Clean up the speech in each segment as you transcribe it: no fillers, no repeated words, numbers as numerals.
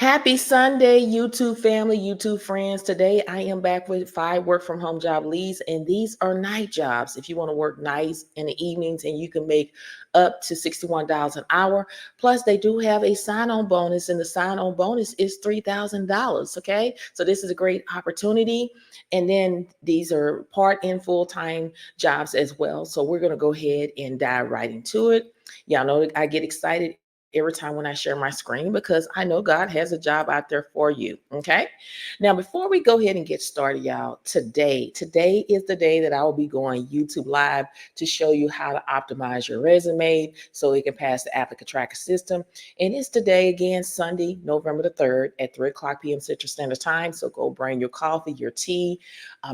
Happy Sunday, YouTube family, YouTube friends. Today I am back with 5 work from home job leads, and these are night jobs. If you want to work nights in the evenings, and you can make up to $61 an hour. Plus, they do have a sign on bonus, and the sign on bonus is $3,000. Okay, so this is a great opportunity. And then these are part and full time jobs as well. So we're going to go ahead and dive right into it. Y'all know I get excited every time when I share my screen because I know God has a job out there for you. Okay. Now, before we go ahead and get started, y'all, today is the day that I will be going YouTube live to show you how to optimize your resume so it can pass the applicant tracker system. And it's today again, Sunday, November the 3rd at 3 o'clock p.m. Central Standard Time. So go bring your coffee, your tea,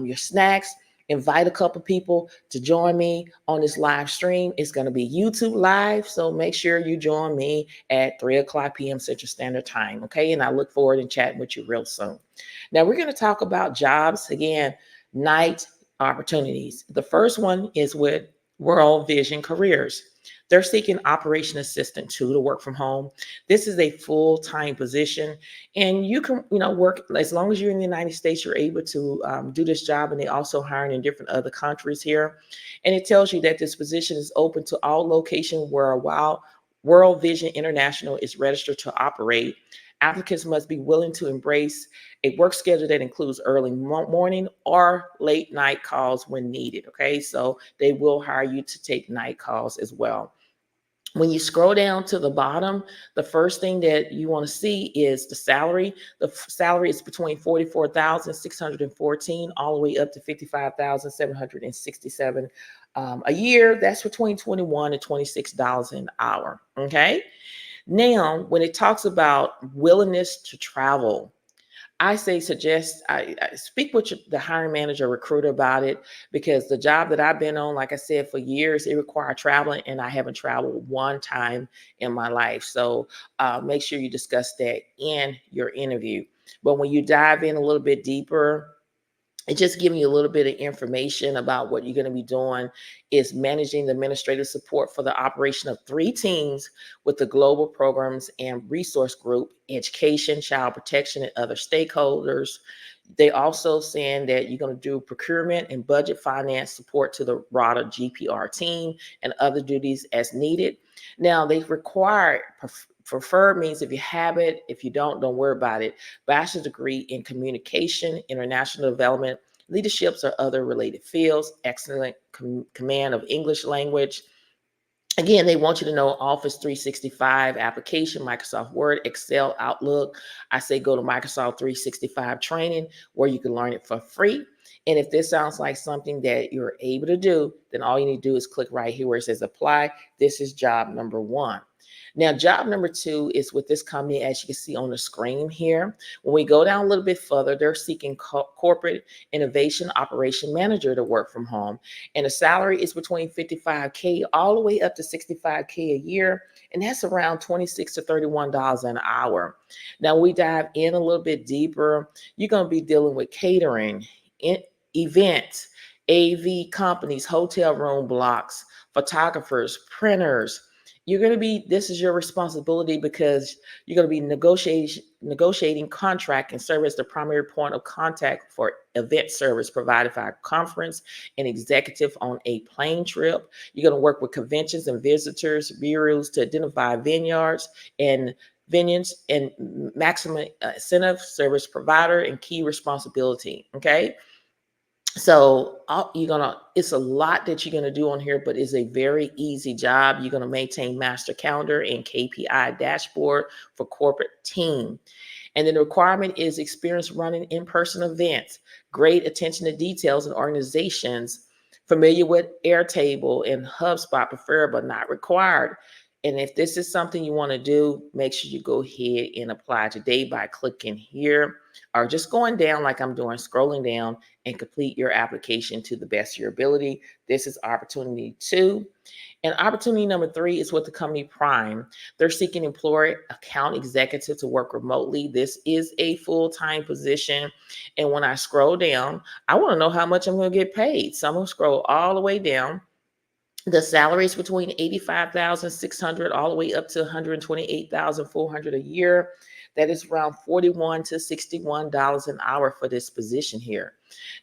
your snacks. Invite a couple people to join me on this live stream. It's going to be YouTube live, so make sure you join me at 3 o'clock p.m. Central Standard Time, okay? And I look forward to chatting with you real soon. Now, we're going to talk about jobs, again, night opportunities. The first one is with World Vision Careers. They're seeking operation assistant too to work from home. This is a full-time position, and you can, work as long as you're in the United States. You're able to do this job, and they also hiring in different other countries here. And it tells you that this position is open to all locations where while World Vision International is registered to operate. Applicants must be willing to embrace a work schedule that includes early morning or late night calls when needed. Okay, so they will hire you to take night calls as well. When you scroll down to the bottom, the first thing that you want to see is the salary. The salary is between 44,614 all the way up to 55,767 a year. That's between 21 and $26 an hour. Okay. Now, when it talks about willingness to travel, I say suggest I speak with the hiring manager, recruiter about it, because the job that I've been on, like I said, for years, it required traveling, and I haven't traveled one time in my life. So make sure you discuss that in your interview. But when you dive in a little bit deeper, it's just giving you a little bit of information about what you're going to be doing is managing the administrative support for the operation of 3 teams with the global programs and resource group, education, child protection, and other stakeholders. They also saying that you're going to do procurement and budget finance support to the broader GPR team and other duties as needed. Now, they require preferred means if you have it, if you don't worry about it. Bachelor's degree in communication, international development, leaderships or other related fields, excellent command of English language. Again, they want you to know Office 365 application, Microsoft Word, Excel, Outlook. I say go to Microsoft 365 training where you can learn it for free. And if this sounds like something that you're able to do, then all you need to do is click right here where it says apply. This is job number 1. Now, job number 2 is with this company, as you can see on the screen here. When we go down a little bit further, they're seeking corporate innovation operation manager to work from home. And the salary is between 55K all the way up to 65K a year. And that's around $26 to $31 an hour. Now, we dive in a little bit deeper. You're going to be dealing with catering, events, AV companies, hotel room blocks, photographers, printers. This is your responsibility because you're going to be negotiating contract and serve as the primary point of contact for event service provided by a conference and executive on a plane trip. You're going to work with conventions and visitors bureaus to identify vineyards and maximum incentive service provider and key responsibility. Okay. So it's a lot that you're gonna do on here, but it's a very easy job. You're gonna maintain master calendar and KPI dashboard for corporate team. And then the requirement is experience running in-person events, great attention to details and organizations, familiar with Airtable and HubSpot, preferred but not required. And if this is something you want to do, make sure you go ahead and apply today by clicking here or just going down like I'm doing, scrolling down and complete your application to the best of your ability. This is opportunity 2. And opportunity number 3 is with the company Prime. They're seeking employee account executive to work remotely. This is a full-time position. And when I scroll down, I want to know how much I'm going to get paid. So I'm going to scroll all the way down. The salary is between 85,600 all the way up to 128,400 a year. That is around 41 to $61 an hour for this position here.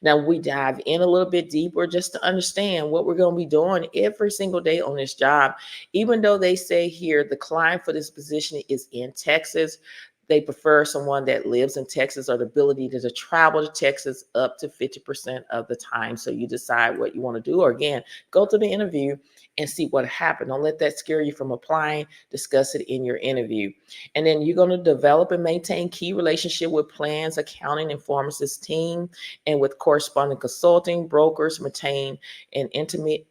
Now we dive in a little bit deeper just to understand what we're going to be doing every single day on this job. Even though they say here the client for this position is in Texas, they prefer someone that lives in Texas or the ability to travel to Texas up to 50% of the time. So you decide what you want to do, or again, go to the interview and see what happened. Don't let that scare you from applying. Discuss it in your interview. And then you're going to develop and maintain key relationship with plans, accounting, and pharmacist team, and with corresponding consulting, brokers, maintain an intimate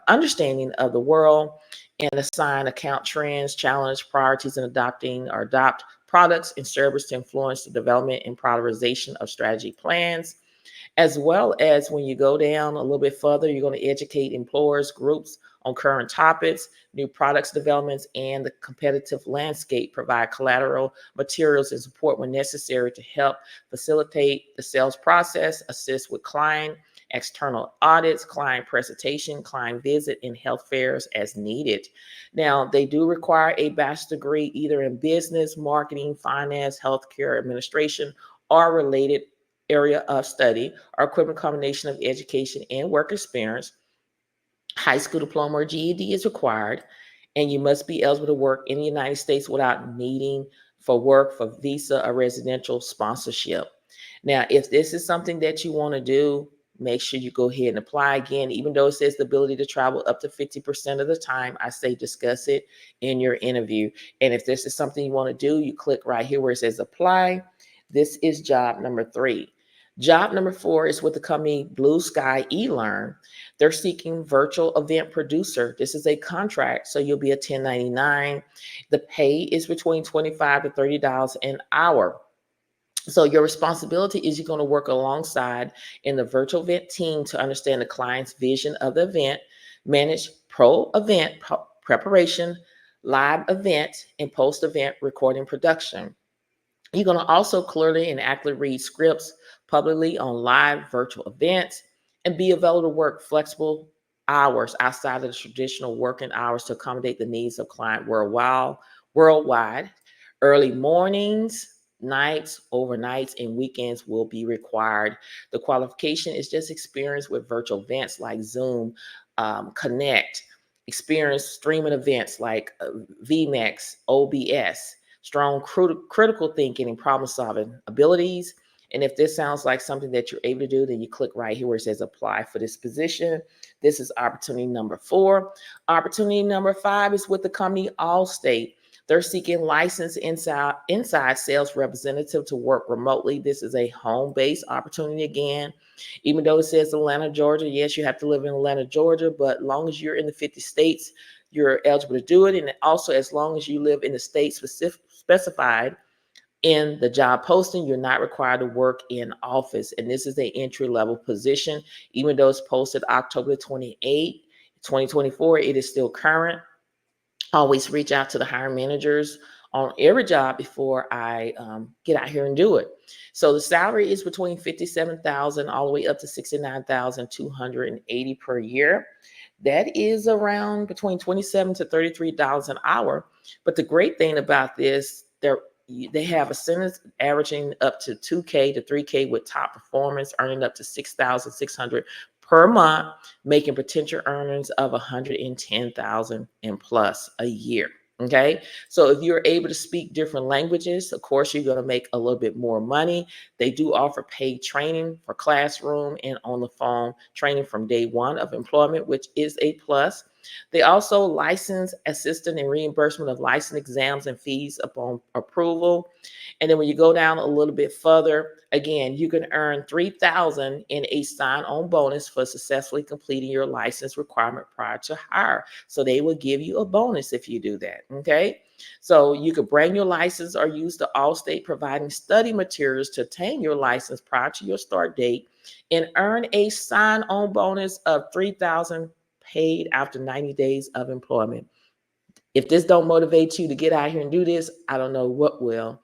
understanding of the world and assign account trends, challenge priorities in adopting or adopt products and services to influence the development and prioritization of strategy plans, as well as when you go down a little bit further, you're going to educate employers, groups on current topics, new products developments, and the competitive landscape, provide collateral materials and support when necessary to help facilitate the sales process, assist with client external audits, client presentation, client visit, and health fairs as needed. Now, they do require a bachelor's degree either in business, marketing, finance, healthcare administration, or related area of study, or equivalent combination of education and work experience. High school diploma or GED is required, and you must be eligible to work in the United States without needing for work for visa or residential sponsorship. Now, if this is something that you want to do, make sure you go ahead and apply. Again, even though it says the ability to travel up to 50% of the time, I say discuss it in your interview. And if this is something you want to do, you click right here where it says apply. This is job number 3. Job number 4 is with the company Blue Sky eLearn. They're seeking virtual event producer. This is a contract, so you'll be a 1099. The pay is between $25 to $30 an hour. So your responsibility is you're going to work alongside in the virtual event team to understand the client's vision of the event, manage pro-event preparation, live event, and post-event recording production. You're going to also clearly and accurately read scripts publicly on live virtual events and be available to work flexible hours outside of the traditional working hours to accommodate the needs of client worldwide. Early mornings, nights, overnights, and weekends will be required. The qualification is just experience with virtual events like Zoom, Connect, experience streaming events like VMAX, OBS, strong critical thinking and problem solving abilities. And if this sounds like something that you're able to do, then you click right here where it says apply for this position. This is opportunity number 4. Opportunity number 5 is with the company Allstate. They're seeking licensed inside sales representative to work remotely. This is a home-based opportunity again. Even though it says Atlanta, Georgia, yes, you have to live in Atlanta, Georgia, but long as you're in the 50 states, you're eligible to do it. And also, as long as you live in the state specified in the job posting, you're not required to work in office. And this is an entry-level position. Even though it's posted October 28, 2024, it is still current. Always reach out to the hiring managers on every job before I get out here and do it. So the salary is between 57,000 all the way up to 69,280 per year. That is around between 27 to $33 an hour. But the great thing about this, they have a sentence averaging up to 2K to 3K with top performance, earning up to 6,600 per month, making potential earnings of 110,000 and plus a year. Okay, so if you're able to speak different languages, of course, you're going to make a little bit more money. They do offer paid training for classroom and on the phone training from day one of employment, which is a plus. They also license, assistant, and reimbursement of license exams and fees upon approval. And then when you go down a little bit further, again, you can earn $3,000 in a sign-on bonus for successfully completing your license requirement prior to hire. So they will give you a bonus if you do that. Okay. So you could bring your license or use the Allstate providing study materials to obtain your license prior to your start date and earn a sign-on bonus of $3,000 paid after 90 days of employment. If this don't motivate you to get out here and do this, I don't know what will.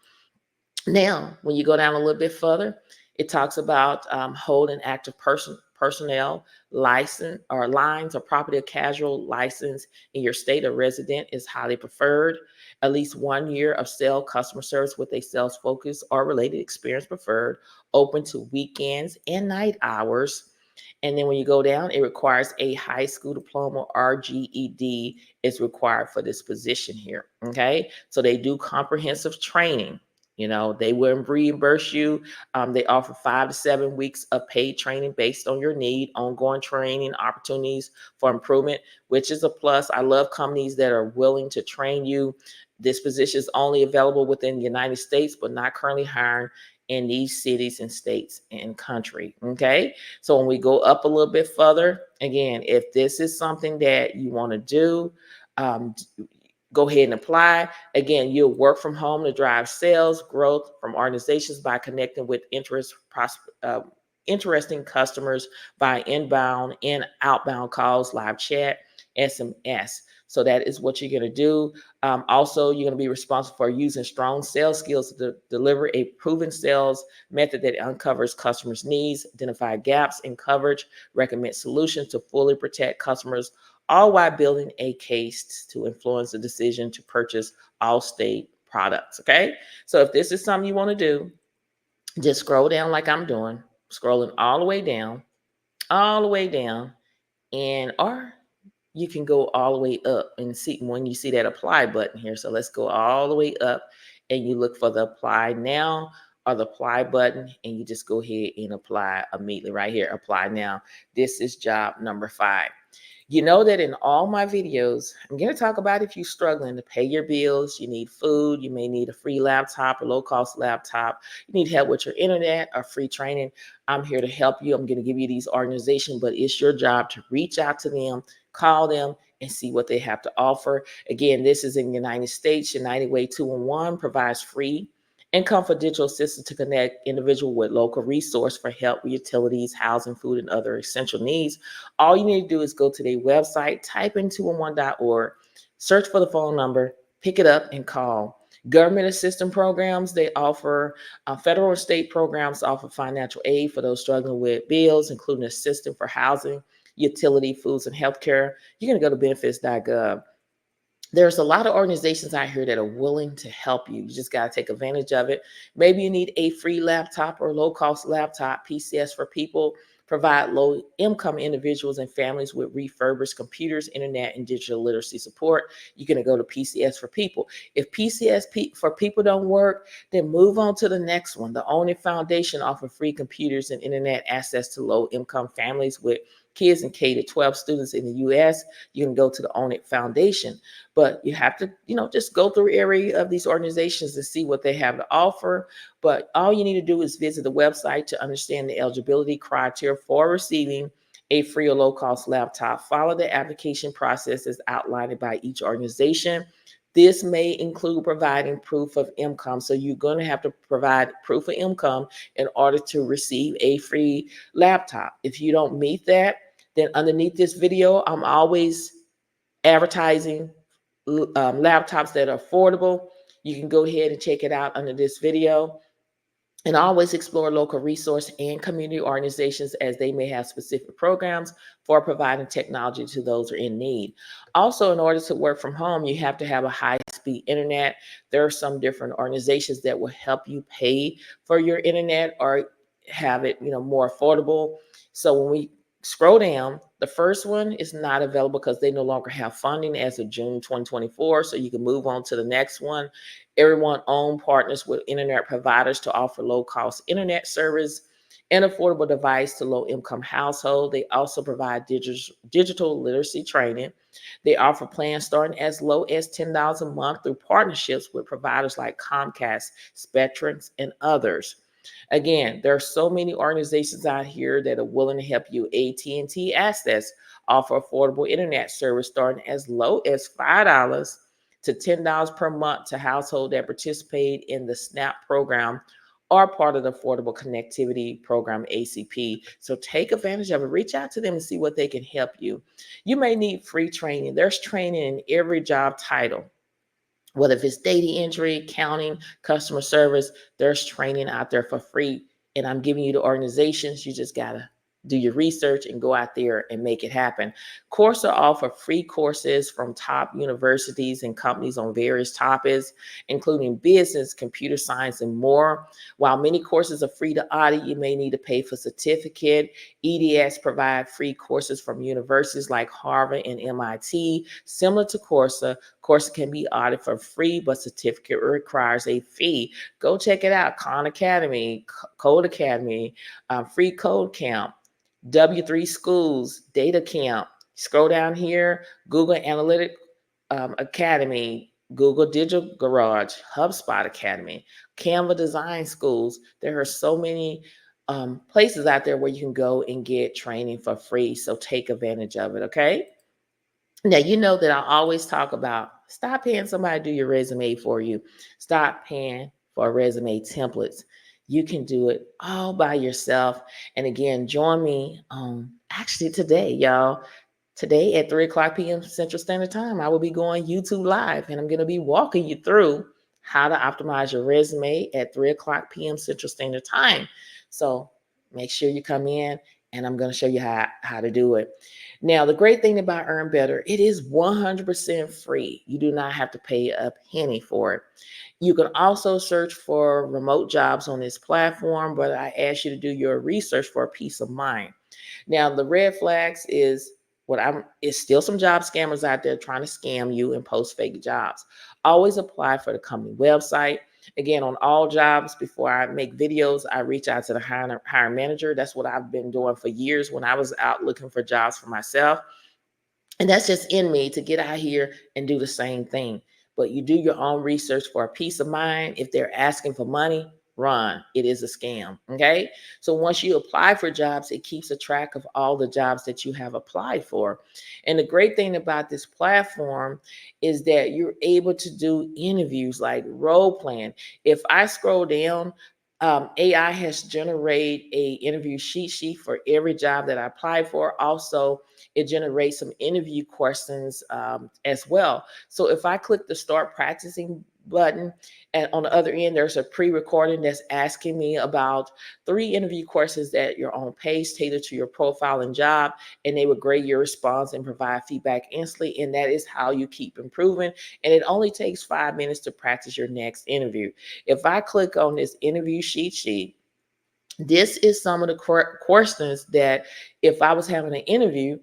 Now, when you go down a little bit further, it talks about hold an active personnel license or lines or property or casual license in your state or resident is highly preferred. At least 1 year of sale customer service with a sales focus or related experience preferred. Open to weekends and night hours. And then when you go down, it requires a high school diploma or GED is required for this position here. Okay. So they do comprehensive training. They will reimburse you. They offer 5 to 7 weeks of paid training based on your need, ongoing training opportunities for improvement, which is a plus. I love companies that are willing to train you. This position is only available within the United States, but not currently hiring in these cities and states and country. Okay. So when we go up a little bit further, again, if this is something that you want to do, um, go ahead and apply. Again, you'll work from home to drive sales growth from organizations by connecting with interesting customers by inbound and outbound calls, live chat, SMS. So that is what you're going to do. Also, you're going to be responsible for using strong sales skills to deliver a proven sales method that uncovers customers' needs, identify gaps in coverage, recommend solutions to fully protect customers, all while building a case to influence the decision to purchase Allstate products. Okay. So if this is something you want to do, just scroll down like I'm doing, scrolling all the way down, and or you can go all the way up and see when you see that apply button here. So let's go all the way up and you look for the apply now or the apply button, and you just go ahead and apply immediately right here. Apply now. This is job number 5. You know that in all my videos, I'm going to talk about if you're struggling to pay your bills, you need food, you may need a free laptop or low-cost laptop, you need help with your internet or free training. I'm here to help you. I'm going to give you these organizations, but it's your job to reach out to them, call them, and see what they have to offer. Again, this is in the United States. United Way 211 provides free and confidential assistance to connect individual with local resource for help with utilities, housing, food, and other essential needs. All you need to do is go to their website, type in 211.org, search for the phone number, pick it up, and call. Government assistance programs, they offer federal and state programs offer financial aid for those struggling with bills, including assistance for housing, utility, foods, and healthcare. You're going to go to benefits.gov. There's a lot of organizations out here that are willing to help you. You just got to take advantage of it. Maybe you need a free laptop or low-cost laptop. PCS for People provide low-income individuals and families with refurbished computers, internet, and digital literacy support. You're going to go to PCS for People. If PCS for People don't work, then move on to the next one. The Own It Foundation offers free computers and internet access to low-income families with kids and K-12 students in the U.S. You can go to the Own It Foundation. But you have to, just go through every of these organizations to see what they have to offer. But all you need to do is visit the website to understand the eligibility criteria for receiving a free or low-cost laptop. Follow the application process as outlined by each organization. This may include providing proof of income. So you're going to have to provide proof of income in order to receive a free laptop. If you don't meet that, then underneath this video, I'm always advertising laptops that are affordable. You can go ahead and check it out under this video. And always explore local resource and community organizations as they may have specific programs for providing technology to those who are in need. Also, in order to work from home, you have to have a high-speed internet. There are some different organizations that will help you pay for your internet or have it, more affordable. So when we scroll down, the first one is not available because they no longer have funding as of June 2024. So you can move on to the next one. Everyone owned partners with internet providers to offer low-cost internet service and affordable device to low-income household. They also provide digital literacy training. They offer plans starting as low as $10 a month through partnerships with providers like Comcast, Spectrum, and others. Again, there are so many organizations out here that are willing to help you. AT&T Access offer affordable internet service starting as low as $5 to $10 per month to households that participate in the SNAP program or part of the Affordable Connectivity Program, ACP. So take advantage of it. Reach out to them and see what they can help you. You may need free training. There's training in every job title. Whether if it's data entry, accounting, customer service, there's training out there for free. And I'm giving you the organizations. You just got to do your research and go out there and make it happen. Coursera offer free courses from top universities and companies on various topics, including business, computer science, and more. While many courses are free to audit, you may need to pay for certificate. EDX provide free courses from universities like Harvard and MIT. Similar to Coursera, Coursera can be audited for free, but certificate requires a fee. Go check it out. Khan Academy, Code Academy, Free Code Camp, W3 Schools, Data Camp. Scroll down here, Google Analytic Academy, Google Digital Garage, HubSpot Academy, Canva Design Schools. There are so many places out there where you can go and get training for free. So take advantage of it, okay? Now, you know that I always talk about stop paying somebody to do your resume for you. Stop paying for resume templates. You can do it all by yourself. And again, join me actually today, y'all. Today at 3 o'clock p.m. Central Standard Time, I will be going YouTube Live, and I'm going to be walking you through how to optimize your resume at 3 o'clock p.m. Central Standard Time. So make sure you come in, and I'm going to show you how to do it. Now, the great thing about Earn Better, it is 100% free. You do not have to pay a penny for it. You can also search for remote jobs on this platform, but I ask you to do your research for a peace of mind. Now, the red flags is it's still some job scammers out there trying to scam you and post fake jobs. Always apply for the company website. Again, on all jobs, before I make videos, I reach out to the hiring manager. That's what I've been doing for years when I was out looking for jobs for myself. And that's just in me to get out here and do the same thing. But you do your own research for a peace of mind. If they're asking for money, run. It is a scam. Okay. So once you apply for jobs, it keeps a track of all the jobs that you have applied for. And the great thing about this platform is that you're able to do interviews like role playing. If I scroll down, AI has generated a interview cheat sheet for every job that I applied for. Also, it generates some interview questions as well. So if I click the start practicing button, and on the other end, there's a pre-recording that's asking me about 3 interview questions that your own page tailored to your profile and job, and they would grade your response and provide feedback instantly. And that is how you keep improving. And it only takes 5 minutes to practice your next interview. If I click on this interview cheat sheet, this is some of the questions that if I was having an interview,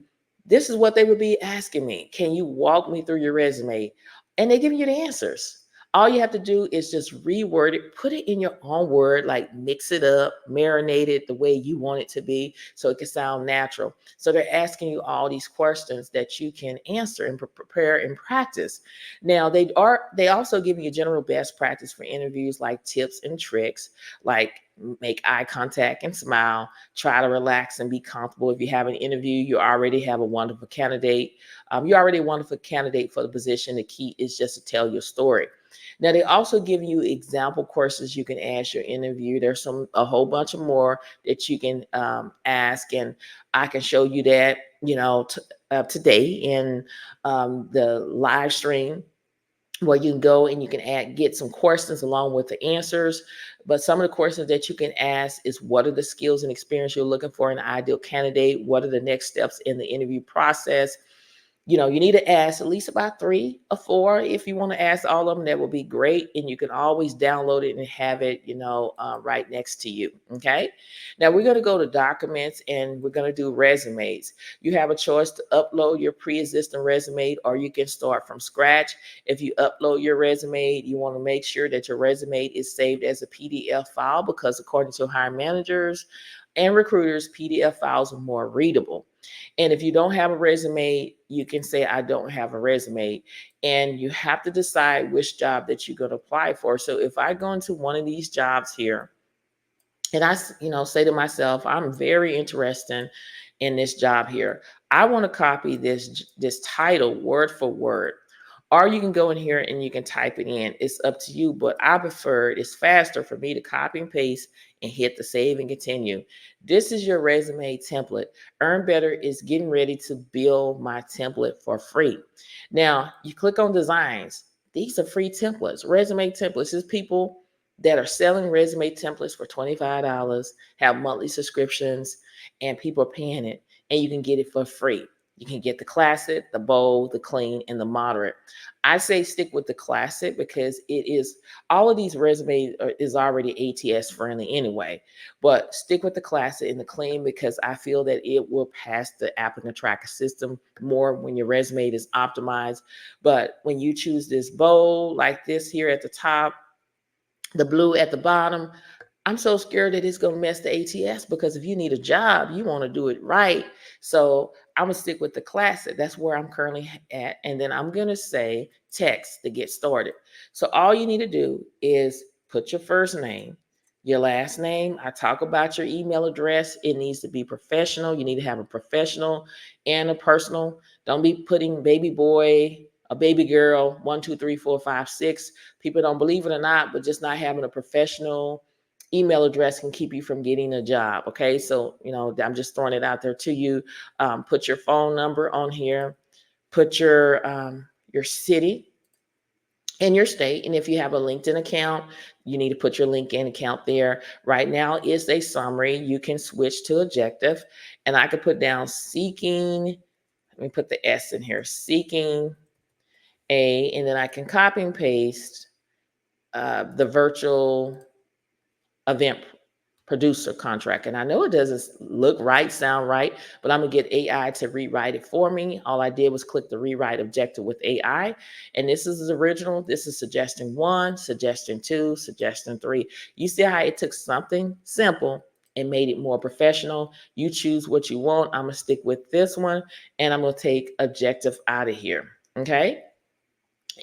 this is what they would be asking me. Can you walk me through your resume? And they give you the answers. All you have to do is just reword it, put it in your own word, like mix it up, marinate it the way you want it to be so it can sound natural. So they're asking you all these questions that you can answer and prepare and practice. Now they also give you general best practice for interviews like tips and tricks, like make eye contact and smile, try to relax and be comfortable. If you have an interview, you already have a wonderful candidate. You're already a wonderful candidate for the position. The key is just to tell your story. Now, they also give you example courses you can ask your interview. There's a whole bunch of more that you can ask, and I can show you that, today in the live stream, where you can go and you can get some questions along with the answers. But some of the questions that you can ask is, what are the skills and experience you're looking for in an ideal candidate? What are the next steps in the interview process? You need to ask at least about 3 or 4. If you want to ask all of them, that would be great. And you can always download it and have it, right next to you. Okay. Now we're going to go to documents and we're going to do resumes. You have a choice to upload your pre-existing resume, or you can start from scratch. If you upload your resume, you want to make sure that your resume is saved as a PDF file, because according to hiring managers and recruiters, PDF files are more readable. And if you don't have a resume, you can say, I don't have a resume. And you have to decide which job that you're going to apply for. So if I go into one of these jobs here, and I, say to myself, I'm very interested in this job here. I want to copy this title word for word. Or you can go in here and you can type it in. It's up to you, but I prefer, it's faster for me to copy and paste and hit the save and continue. This is your resume template. Earn Better is getting ready to build my template for free. Now, you click on designs. These are free templates, resume templates. This is people that are selling resume templates for $25, have monthly subscriptions, and people are paying it, and you can get it for free. You can get the classic, the bold, the clean, and the moderate. I say stick with the classic because it is all of these resumes is already ATS friendly anyway. But stick with the classic and the clean because I feel that it will pass the applicant tracker system more when your resume is optimized. But when you choose this bold like this here at the top, the blue at the bottom, I'm so scared that it's going to mess the ATS because if you need a job, you want to do it right. So I'm going to stick with the classic. That's where I'm currently at. And then I'm going to say text to get started. So all you need to do is put your first name, your last name. I talk about your email address. It needs to be professional. You need to have a professional and a personal. Don't be putting baby boy, a baby girl, 1, 2, 3, 4, 5, 6. People don't believe it or not, but just not having a professional email address can keep you from getting a job. Okay, so I'm just throwing it out there to you. Put your phone number on here. Put your city and your state, and if you have a LinkedIn account, you need to put your LinkedIn account there. Right now is a summary. You can switch to objective, and I could put down seeking. Let me put the S in here. Seeking a, and then I can copy and paste the virtual event producer contract. And I know it doesn't look right, sound right, but I'm gonna get AI to rewrite it for me. All I did was click the rewrite objective with AI. And this is the original. This is suggestion 1, suggestion 2, suggestion 3. You see how it took something simple and made it more professional. You choose what you want. I'm gonna stick with this one, and I'm gonna take objective out of here. Okay.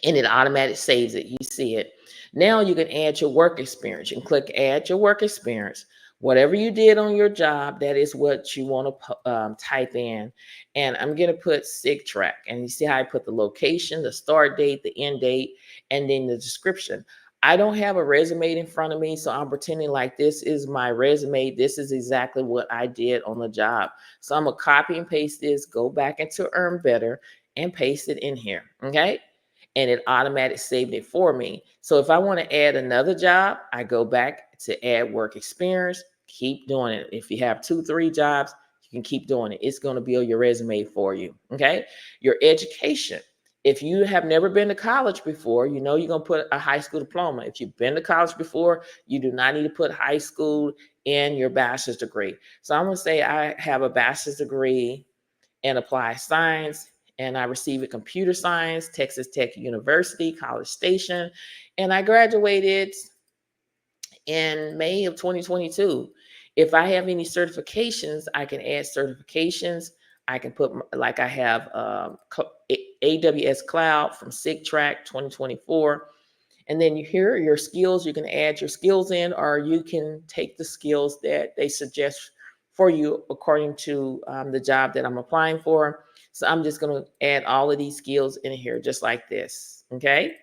And it automatically saves it. You see it. Now you can add your work experience. You can click add your work experience. Whatever you did on your job, that is what you want to type in. And I'm going to put SIG track. And you see how I put the location, the start date, the end date, and then the description. I don't have a resume in front of me, so I'm pretending like this is my resume. This is exactly what I did on the job. So I'm going to copy and paste this, go back into Earn Better, and paste it in here. Okay. And it automatically saved it for me. So if I want to add another job, I go back to add work experience, keep doing it. If you have 2, 3 jobs, you can keep doing it. It's going to build your resume for you. Okay. Your education. If you have never been to college before, you're going to put a high school diploma. If you've been to college before, you do not need to put high school in your bachelor's degree. So I'm going to say I have a bachelor's degree in applied science, and I received a computer science, Texas Tech University, College Station, and I graduated in May of 2022. If I have any certifications, I can add certifications. I can put, like I have AWS Cloud from SIGTrack 2024. And then here are your skills. You can add your skills in, or you can take the skills that they suggest for you according to the job that I'm applying for. So I'm just going to add all of these skills in here just like this. Okay.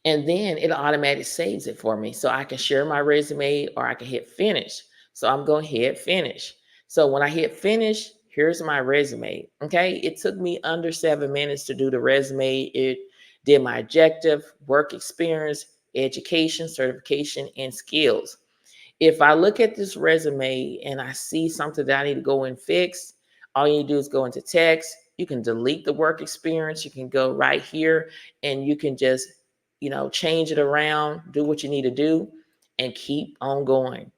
And then it automatically saves it for me. So I can share my resume or I can hit finish. So I'm going to hit finish. So when I hit finish, here's my resume. Okay. It took me under 7 minutes to do the resume. It did my objective, work experience, education, certification, and skills. If I look at this resume and I see something that I need to go and fix, all you do is go into text. You can delete the work experience. You can go right here and you can just, change it around, do what you need to do, and keep on going.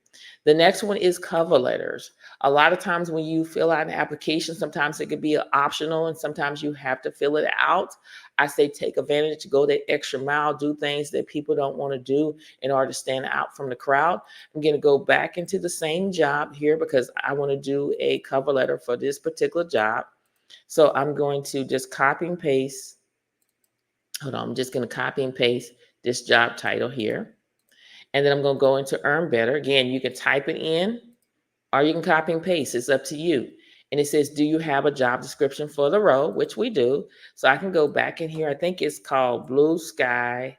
The next one is cover letters. A lot of times when you fill out an application, sometimes it could be optional and sometimes you have to fill it out. I say take advantage to go that extra mile, do things that people don't want to do in order to stand out from the crowd. I'm going to go back into the same job here because I want to do a cover letter for this particular job. So I'm going to just copy and paste. Hold on, I'm just going to copy and paste this job title here. And then I'm going to go into Earn Better. Again, you can type it in or you can copy and paste. It's up to you. And it says, do you have a job description for the role? Which we do. So I can go back in here. I think it's called Blue Sky.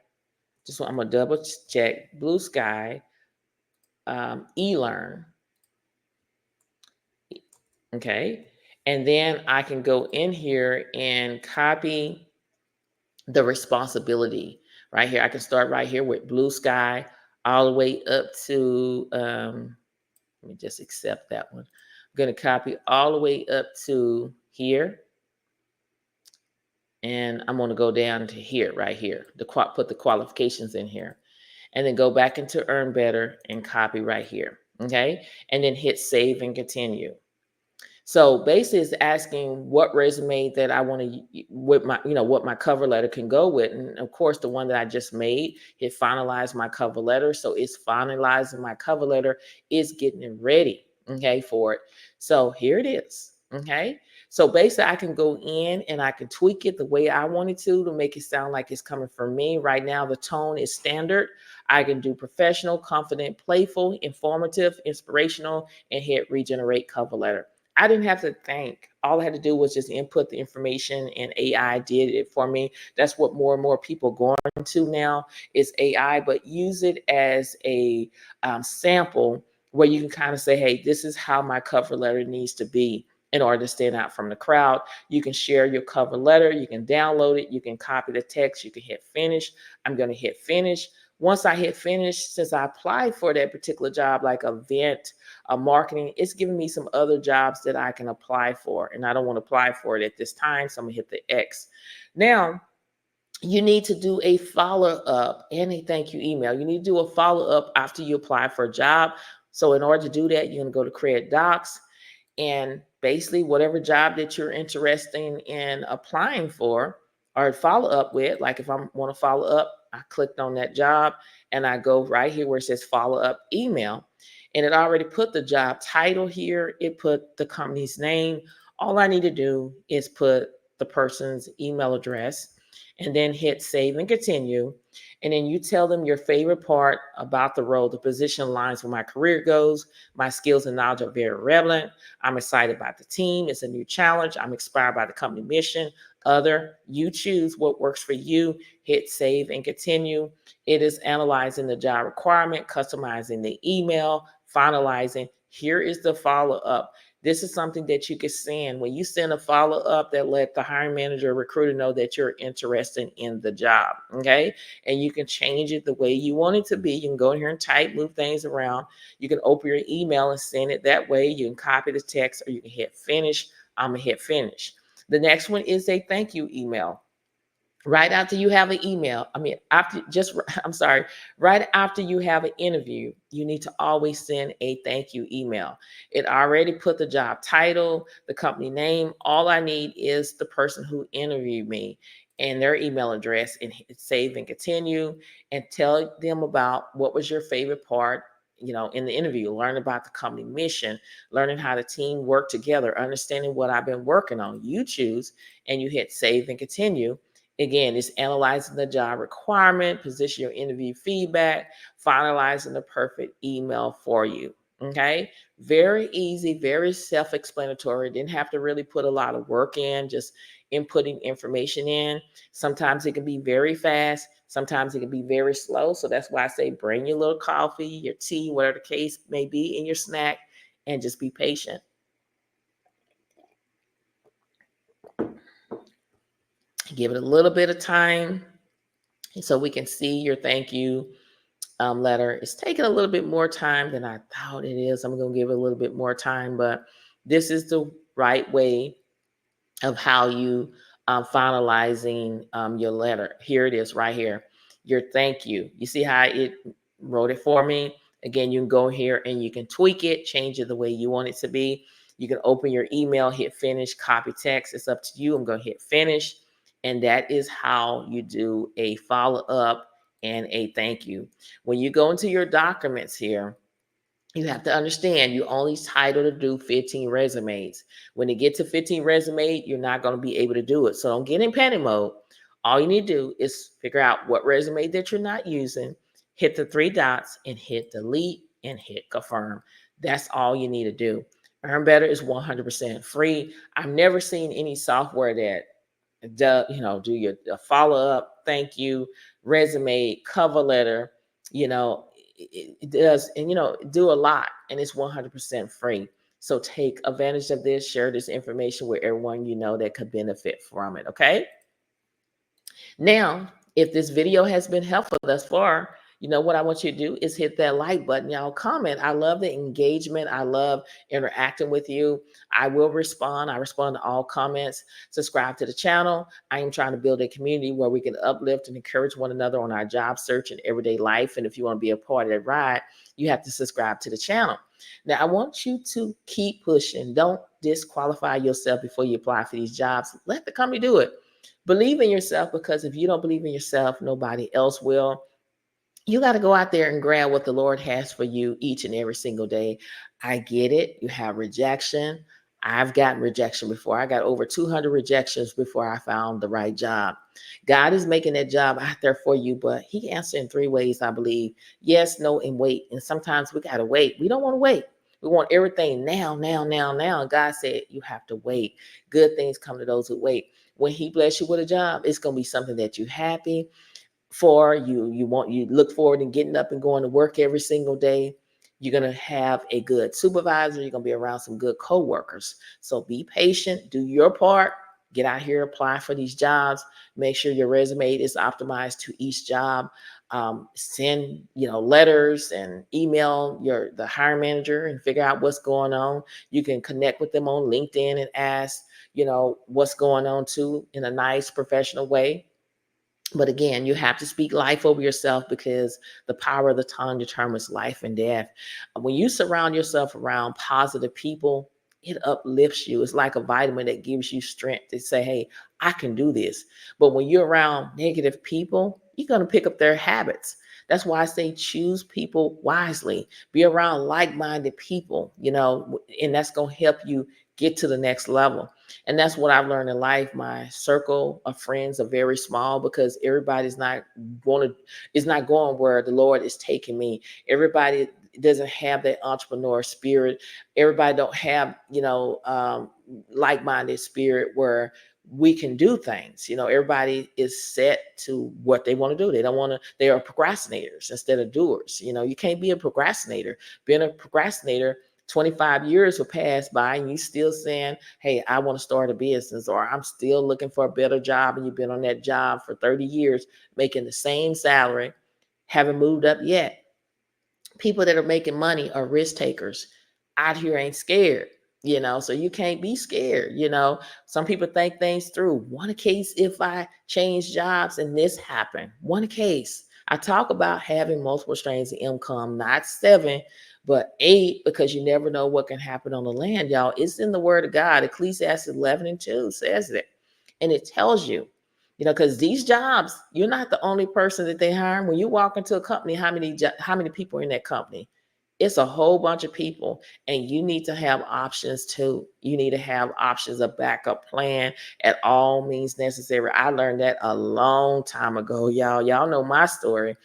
I'm going to double check. Blue Sky eLearn. Okay. And then I can go in here and copy the responsibility Right here, I can start right here with blue sky all the way up to, let me just accept that one. I'm going to copy all the way up to here. And I'm going to go down to here, right here, put the qualifications in here, and then go back into Earn Better and copy right here. Okay. And then hit save and continue. So basically it's asking what resume that I want to, with my, what my cover letter can go with. And of course, the one that I just made, hit finalize my cover letter. So it's finalizing my cover letter, it's getting it ready, okay, for it. So here it is, okay. So basically I can go in and I can tweak it the way I wanted to make it sound like it's coming from me. Right now, the tone is standard. I can do professional, confident, playful, informative, inspirational, and hit regenerate cover letter. I didn't have to think. All I had to do was just input the information and AI did it for me. That's what more and more people going to now is AI, but use it as a sample where you can kind of say, hey, this is how my cover letter needs to be in order to stand out from the crowd. You can share your cover letter. You can download it. You can copy the text. You can hit finish. I'm going to hit finish. Once I hit finish, since I applied for that particular job, like event, marketing, it's giving me some other jobs that I can apply for. And I don't want to apply for it at this time. So I'm going to hit the X. Now, you need to do a follow-up and a thank you email. You need to do a follow-up after you apply for a job. So in order to do that, you're going to go to Create Docs. And basically, whatever job that you're interested in applying for or follow up with, like if I want to follow up, I clicked on that job and I go right here where it says follow up email. And it already put the job title here. It put the company's name. All I need to do is put the person's email address and then hit save and continue. And then you tell them your favorite part about the role. The position aligns with my career goals. My skills and knowledge are very relevant. I'm excited about the team. It's a new challenge. I'm inspired by the company mission. Other, you choose what works for you. Hit save and continue. It is analyzing the job requirement, customizing the email, finalizing. Here is the follow-up. This is something that you can send. When you send a follow-up, that let the hiring manager or recruiter know that you're interested in the job, okay? And you can change it the way you want it to be. You can go in here and type, move things around. You can open your email and send it that way. You can copy the text or you can hit finish. I'm gonna hit finish. The next one is a thank you email. Right after you have an email, right after you have an interview, you need to always send a thank you email. It already put the job title, the company name. All I need is the person who interviewed me and their email address, and hit save and continue, and tell them about what was your favorite part, in the interview. Learn about the company mission, learning how the team work together, understanding what I've been working on. You choose and you hit save and continue. Again, it's analyzing the job requirement, position your interview feedback, finalizing the perfect email for you. Okay. Very easy, very self explanatory. Didn't have to really put a lot of work in, just inputting information in. Sometimes it can be very fast, sometimes it can be very slow. So that's why I say bring your little coffee, your tea, whatever the case may be, in your snack, and just be patient. Give it a little bit of time so we can see your thank you letter. It's taking a little bit more time than I thought it is. I'm going to give it a little bit more time, but this is the right way of how you finalizing your letter. Here it is right here. Your thank you. You see how it wrote it for me? Again, you can go here and you can tweak it, change it the way you want it to be. You can open your email, hit finish, copy text. It's up to you. I'm going to hit finish. And that is how you do a follow up and a thank you. When you go into your documents here, you have to understand you only title to do 15 resumes. When you get to 15 resumes, you're not going to be able to do it. So don't get in panic mode. All you need to do is figure out what resume that you're not using, hit the three dots and hit delete and hit confirm. That's all you need to do. Earn Better is 100% free. I've never seen any software that do your follow up, thank you, resume, cover letter, it does, and do a lot, and it's 100% free. So take advantage of this, share this information with everyone that could benefit from it. Okay. Now, If this video has been helpful thus far, you know what I want you to do is hit that like button. Y'all comment. I love the engagement. I love interacting with you. I will respond. I respond to all comments. Subscribe to the channel. I am trying to build a community where we can uplift and encourage one another on our job search and everyday life. And if you want to be a part of that ride, you have to subscribe to the channel. Now, I want you to keep pushing. Don't disqualify yourself before you apply for these jobs. Let the company do it. Believe in yourself, because if you don't believe in yourself, nobody else will. You got to go out there and grab what the Lord has for you each and every single day. I get it. You have rejection. I've gotten rejection before. I got over 200 rejections before I found the right job. God is making that job out there for you, but He answers in three ways, I believe: yes, no, and wait. And sometimes we got to wait. We don't want to wait. We want everything now, now, now, now. And God said, you have to wait. Good things come to those who wait. When He bless you with a job, it's going to be something that you're happy for. You look forward to getting up and going to work every single day. You're going to have a good supervisor. You're going to be around some good coworkers. So be patient, do your part, get out here, apply for these jobs, make sure your resume is optimized to each job. Send letters and email the hiring manager and figure out what's going on. You can connect with them on LinkedIn and ask what's going on too, in a nice professional way. But again, you have to speak life over yourself, because the power of the tongue determines life and death. When you surround yourself around positive people, it uplifts you. It's like a vitamin that gives you strength to say, hey, I can do this. But when you're around negative people, you're going to pick up their habits. That's why I say choose people wisely. Be around like-minded people, and that's going to help you get to the next level. And that's what I've learned in life. My circle of friends are very small, because everybody's not going where the Lord is taking me. Everybody doesn't have that entrepreneur spirit. Everybody don't have, like-minded spirit where we can do things. Everybody is set to what they want to do. They are procrastinators instead of doers. You can't be a procrastinator. Being a procrastinator, 25 years will pass by and you still saying, hey, I want to start a business, or I'm still looking for a better job. And you've been on that job for 30 years, making the same salary, haven't moved up yet. People that are making money are risk takers. Out here ain't scared, so you can't be scared. Some people think things through. One case, if I change jobs and this happened, one case. I talk about having multiple streams of income, not 7, but 8, because you never know what can happen on the land, y'all. It's in the word of God. Ecclesiastes 11:2 says it. And it tells you, because these jobs, you're not the only person that they hire. When you walk into a company, how many people are in that company? It's a whole bunch of people, and you need to have options too. You need to have options, a backup plan at all means necessary. I learned that a long time ago, y'all. Y'all know my story.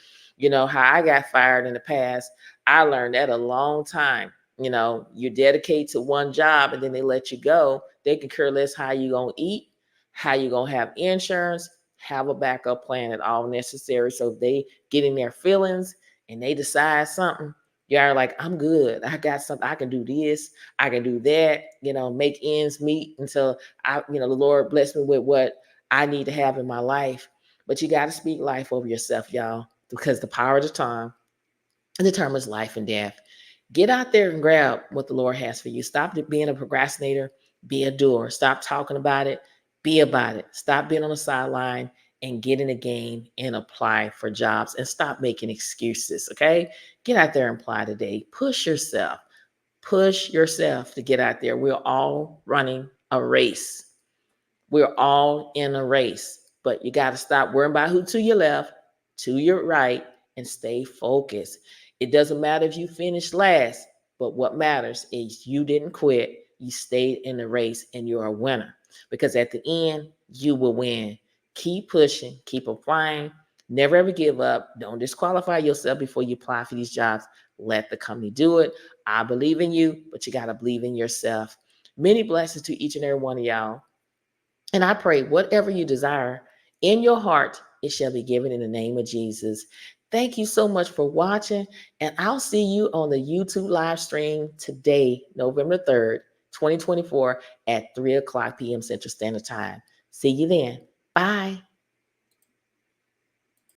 How I got fired in the past. I learned that a long time. You dedicate to one job and then they let you go. They can care less how you gonna eat, how you gonna have insurance. Have a backup plan at all necessary. So if they get in their feelings and they decide something, you're like, I'm good. I got something. I can do this. I can do that. Make ends meet until the Lord bless me with what I need to have in my life. But you got to speak life over yourself, y'all, because the power of the tongue determines life and death. Get out there and grab what the Lord has for you. Stop being a procrastinator. Be a doer. Stop talking about it. Be about it. Stop being on the sideline and get in the game and apply for jobs, and stop making excuses. Okay. Get out there and apply today. Push yourself. Push yourself to get out there. We're all running a race. We're all in a race, but you got to stop worrying about who to your left, to your right, and stay focused. It doesn't matter if you finish last, but what matters is you didn't quit. You stayed in the race, and you're a winner, because at the end, you will win. Keep pushing, keep applying, never ever give up. Don't disqualify yourself before you apply for these jobs. Let the company do it. I believe in you, but you got to believe in yourself. Many blessings to each and every one of y'all. And I pray whatever you desire in your heart, it shall be given in the name of Jesus. Thank you so much for watching. And I'll see you on the YouTube live stream today, November 3rd, 2024 at 3 o'clock p.m. Central Standard Time. See you then. Bye.